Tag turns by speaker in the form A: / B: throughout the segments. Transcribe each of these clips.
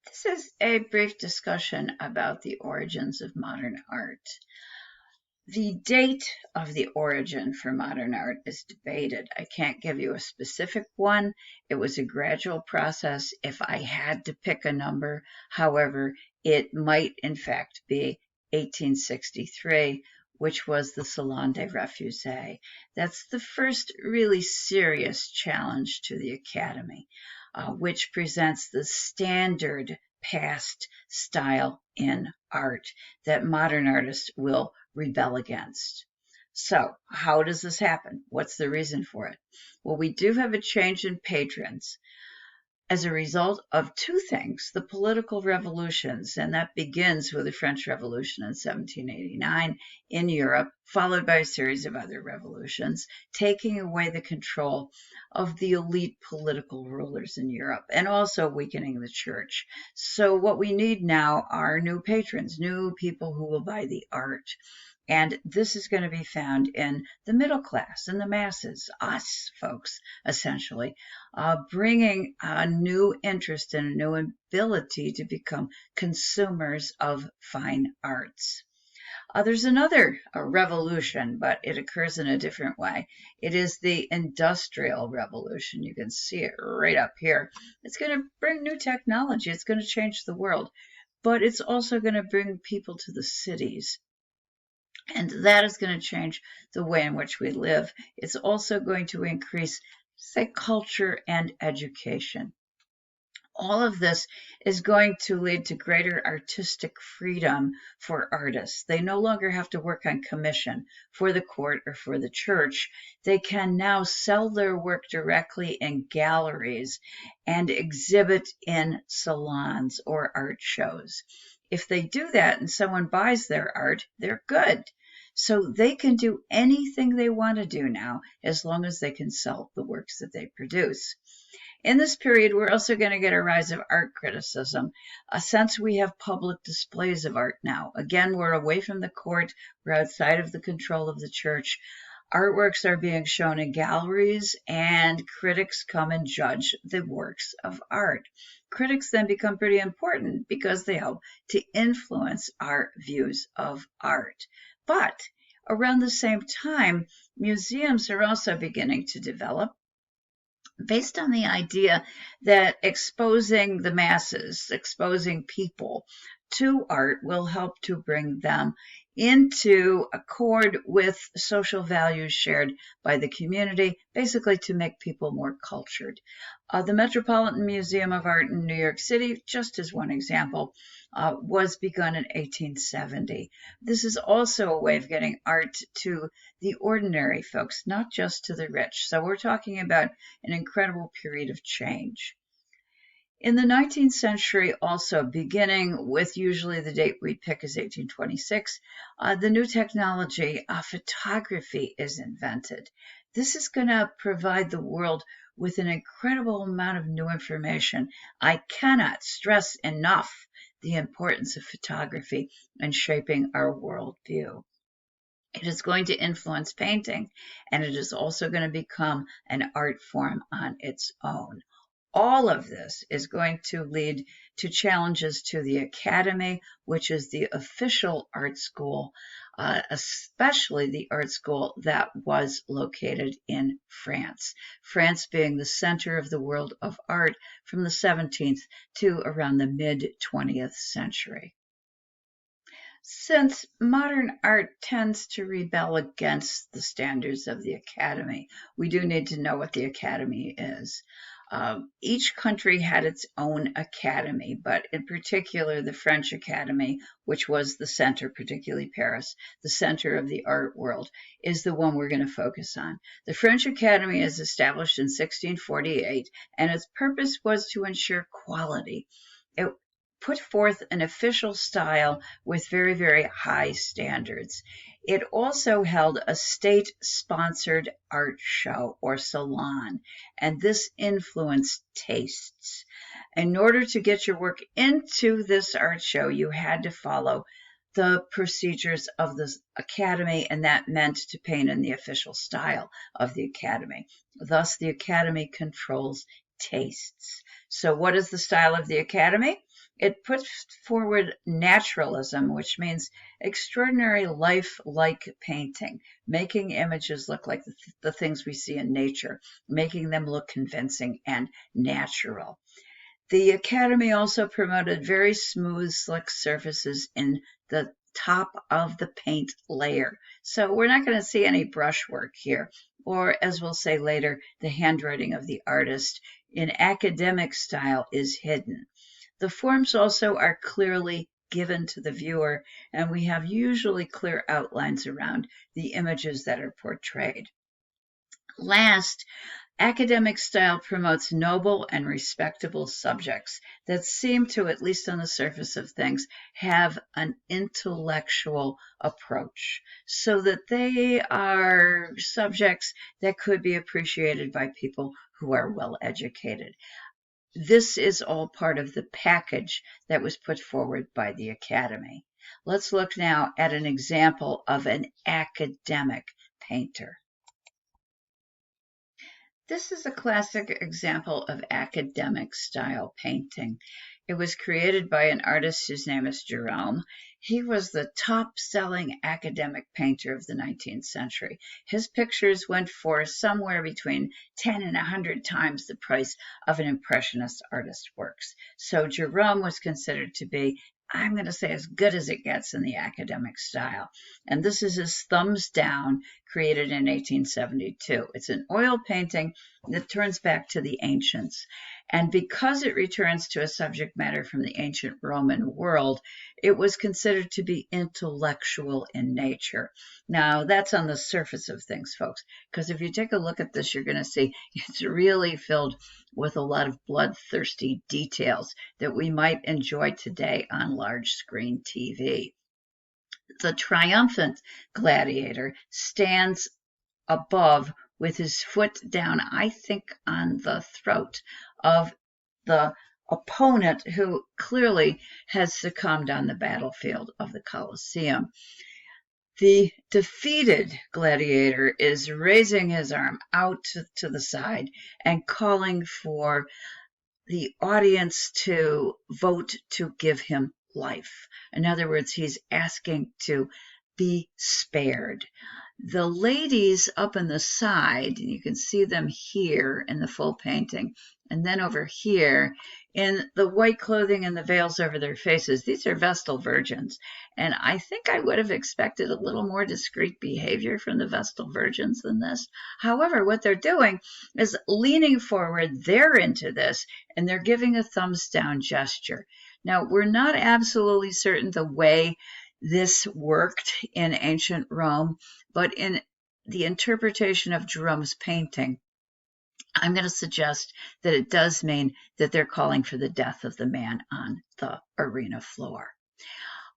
A: This is a brief discussion about the origins of modern art. The date of the origin for modern art is debated. I can't give you a specific one. It was a gradual process. If I had to pick a number, however, it might in fact be 1863, which was the Salon des Refuses. That's the first really serious challenge to the Academy, which presents the standard past style in art that modern artists will rebel against. So, how does this happen? What's the reason for it? Well, we do have a change in patrons as a result of two things: the political revolutions, and that begins with the French Revolution in 1789 in Europe, followed by a series of other revolutions, taking away the control of the elite political rulers in Europe and also weakening the church. So what we need now are new patrons, new people who will buy the art. And this is going to be found in the middle class and the masses, us folks, essentially, bringing a new interest and a new ability to become consumers of fine arts. There's another revolution, but it occurs in a different way. It is the Industrial Revolution. You can see it right up here. It's going to bring new technology. It's going to change the world, but it's also going to bring people to the cities. And that is going to change the way in which we live. It's also going to increase, say, culture and education. All of this is going to lead to greater artistic freedom for artists. They no longer have to work on commission for the court or for the church. They can now sell their work directly in galleries and exhibit in salons or art shows. If they do that and someone buys their art, they're good. So they can do anything they want to do now as long as they can sell the works that they produce. In this period, we're also going to get a rise of art criticism, since we have public displays of art now. Again, we're away from the court, we're outside of the control of the church. Artworks are being shown in galleries, and critics come and judge the works of art. Critics then become pretty important because they help to influence our views of art. But around the same time, museums are also beginning to develop, based on the idea that exposing the masses, exposing people to art will help to bring them into accord with social values shared by the community, basically to make people more cultured. The Metropolitan Museum of Art in New York City, just as one example, was begun in 1870. This is also a way of getting art to the ordinary folks, not just to the rich. So we're talking about an incredible period of change. In the 19th century, also beginning with usually the date we pick is 1826, the new technology, photography, is invented. This is going to provide the world with an incredible amount of new information. I cannot stress enough the importance of photography in shaping our worldview. It is going to influence painting, and it is also going to become an art form on its own. All of this is going to lead to challenges to the Academy, which is the official art school, especially the art school that was located in France. France being the center of the world of art from the 17th to around the mid-20th century. Since modern art tends to rebel against the standards of the Academy, we do need to know what the Academy is. Each country had its own academy, but in particular, the French Academy, which was the center, particularly Paris, the center of the art world, is the one we're going to focus on. The French Academy is established in 1648, and its purpose was to ensure quality. It put forth an official style with very, very high standards. It also held a state-sponsored art show or salon, and this influenced tastes. In order to get your work into this art show, you had to follow the procedures of the Academy, and that meant to paint in the official style of the Academy. Thus, the Academy controls tastes. So what is the style of the Academy? It puts forward naturalism, which means extraordinary life-like painting, making images look like the things we see in nature, making them look convincing and natural. The Academy also promoted very smooth, slick surfaces in the top of the paint layer. So we're not going to see any brushwork here, or as we'll say later, the handwriting of the artist in academic style is hidden. The forms also are clearly given to the viewer, and we have usually clear outlines around the images that are portrayed. Last, academic style promotes noble and respectable subjects that seem to, at least on the surface of things, have an intellectual approach, so that they are subjects that could be appreciated by people who are well educated. This is all part of the package that was put forward by the Academy. Let's look now at an example of an academic painter. This is a classic example of academic style painting. It was created by an artist whose name is Gérôme. He was the top-selling academic painter of the 19th century. His pictures went for somewhere between 10 and 100 times the price of an impressionist artist's works. So Gérôme was considered to be, I'm going to say, as good as it gets in the academic style. And this is his Thumbs Down, created in 1872. It's an oil painting that turns back to the ancients. And because it returns to a subject matter from the ancient Roman world, it was considered to be intellectual in nature. Now, that's on the surface of things, folks, because if you take a look at this, you're going to see it's really filled with a lot of bloodthirsty details that we might enjoy today on large screen TV. The triumphant gladiator stands above with his foot down, I think, on the throat of the opponent who clearly has succumbed on the battlefield of the Colosseum. The defeated gladiator is raising his arm out to the side and calling for the audience to vote to give him life. In other words, he's asking to be spared. The ladies up on the side, and you can see them here in the full painting, and then over here in the white clothing and the veils over their faces, these are Vestal Virgins. And I think I would have expected a little more discreet behavior from the Vestal Virgins than this. However, what they're doing is leaning forward. They're into this, and they're giving a thumbs down gesture. Now, we're not absolutely certain the way this worked in ancient Rome, but in the interpretation of Gérôme's painting, I'm going to suggest that it does mean that they're calling for the death of the man on the arena floor.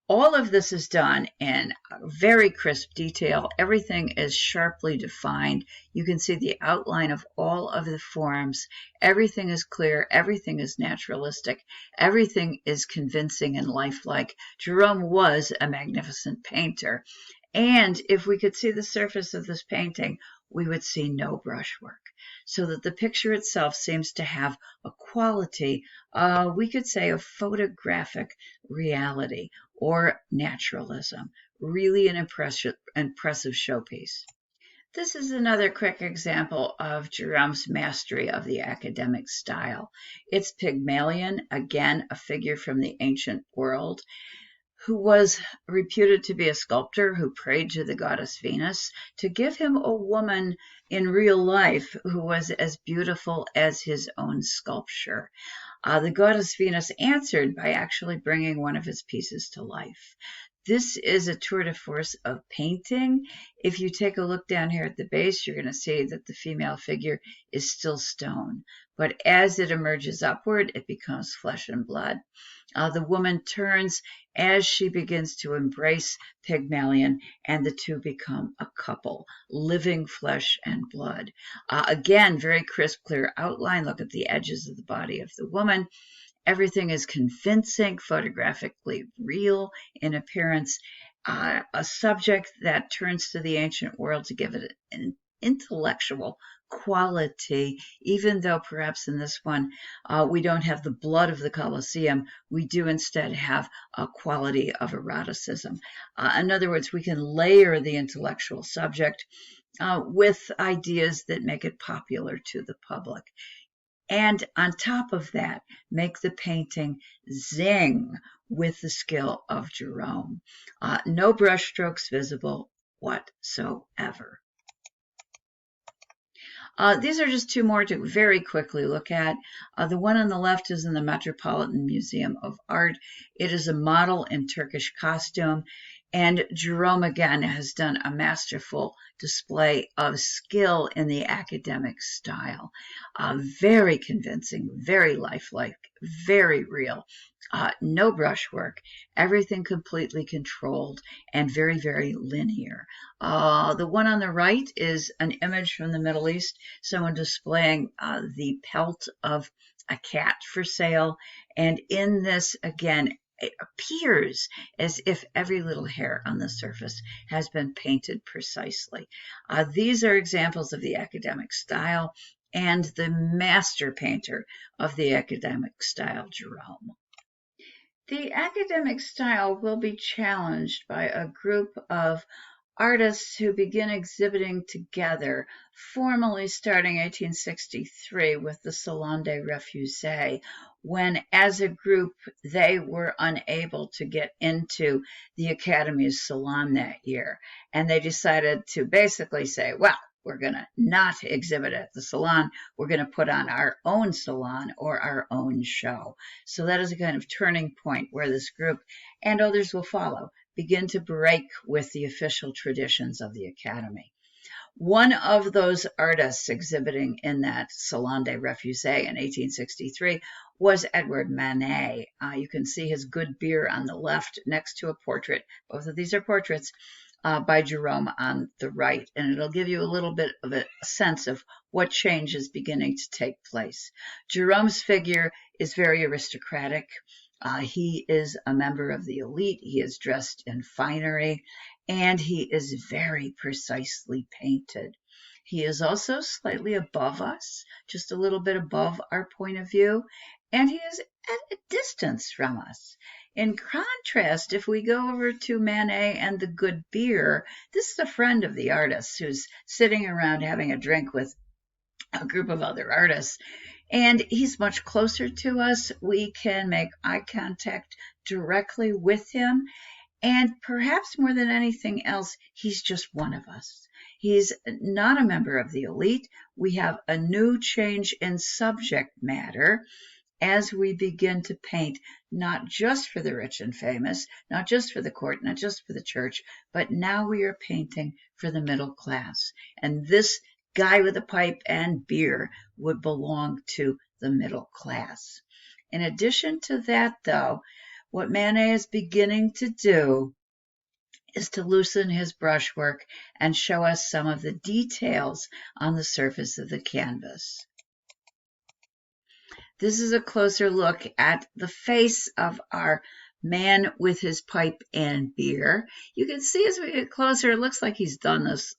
A: All of this is done in very crisp detail. Everything is sharply defined. You can see the outline of all of the forms. Everything is clear. Everything is naturalistic. Everything is convincing and lifelike. Gérôme was a magnificent painter. And if we could see the surface of this painting, we would see no brushwork, so that the picture itself seems to have a quality, we could say, of photographic reality or naturalism. Really an impressive showpiece. This is another quick example of Gérôme's mastery of the academic style. It's Pygmalion, again, a figure from the ancient world, who was reputed to be a sculptor who prayed to the goddess Venus to give him a woman in real life who was as beautiful as his own sculpture. The goddess Venus answered by actually bringing one of his pieces to life. This is a tour de force of painting. If you take a look down here at the base, you're going to see that the female figure is still stone. But as it emerges upward, it becomes flesh and blood. The woman turns as she begins to embrace Pygmalion, and the two become a couple, living flesh and blood. Again, very crisp, clear outline. Look at the edges of the body of the woman. Everything is convincing, photographically real in appearance, a subject that turns to the ancient world to give it an intellectual quality, even though perhaps in this one we don't have the blood of the Colosseum, we do instead have a quality of eroticism. In other words, we can layer the intellectual subject with ideas that make it popular to the public. And on top of that, make the painting zing with the skill of Gérôme. No brushstrokes visible whatsoever. These are just two more to very quickly look at. The one on the left is in the Metropolitan Museum of Art. It is a model in Turkish costume, and Gérôme again has done a masterful display of skill in the academic style. Very convincing, very lifelike, very real. No brushwork, everything completely controlled and very, very linear. The one on the right is an image from the Middle East, someone displaying the pelt of a cat for sale. And in this, again, it appears as if every little hair on the surface has been painted precisely. These are examples of the academic style and the master painter of the academic style, Gérôme. The academic style will be challenged by a group of artists who begin exhibiting together, formally starting 1863 with the Salon des Refusés, when as a group they were unable to get into the Academy's salon that year. And they decided to basically say, well, we're going to not exhibit at the salon. We're going to put on our own salon or our own show. So that is a kind of turning point where this group and others will follow begin to break with the official traditions of the Academy. One of those artists exhibiting in that Salon des Refusés in 1863 was Edward Manet. You can see his good beer on the left next to a portrait. Both of these are portraits by Gérôme on the right, and it'll give you a little bit of a sense of what change is beginning to take place. Gérôme's figure is very aristocratic. He is a member of the elite. He is dressed in finery, and he is very precisely painted. He is also slightly above us, just a little bit above our point of view, and he is at a distance from us. In contrast, if we go over to Manet and the good beer, this is a friend of the artist who's sitting around having a drink with a group of other artists, and he's much closer to us. We can make eye contact directly with him, and perhaps more than anything else, he's just one of us. He's not a member of the elite. We have a new change in subject matter as we begin to paint, not just for the rich and famous, not just for the court, not just for the church, but now we are painting for the middle class. And this guy with a pipe and beer would belong to the middle class. In addition to that, though, what Manet is beginning to do is to loosen his brushwork and show us some of the details on the surface of the canvas. This is a closer look at the face of our man with his pipe and beer. You can see as we get closer, it looks like he's done this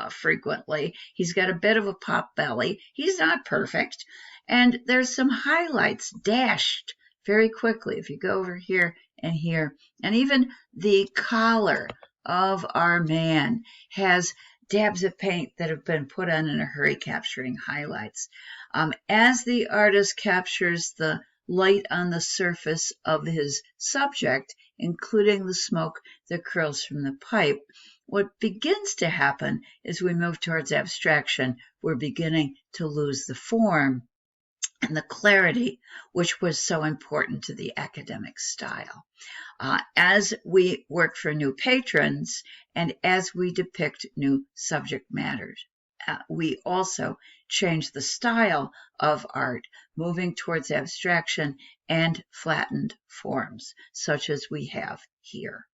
A: frequently. He's got a bit of a pop belly. He's not perfect. And there's some highlights dashed very quickly if you go over here and here. And even the collar of our man has dabs of paint that have been put on in a hurry, capturing highlights. As the artist captures the light on the surface of his subject, including the smoke that curls from the pipe, what begins to happen as we move towards abstraction, we're beginning to lose the form and the clarity, which was so important to the academic style. As we work for new patrons and as we depict new subject matters, we also change the style of art, moving towards abstraction and flattened forms, such as we have here.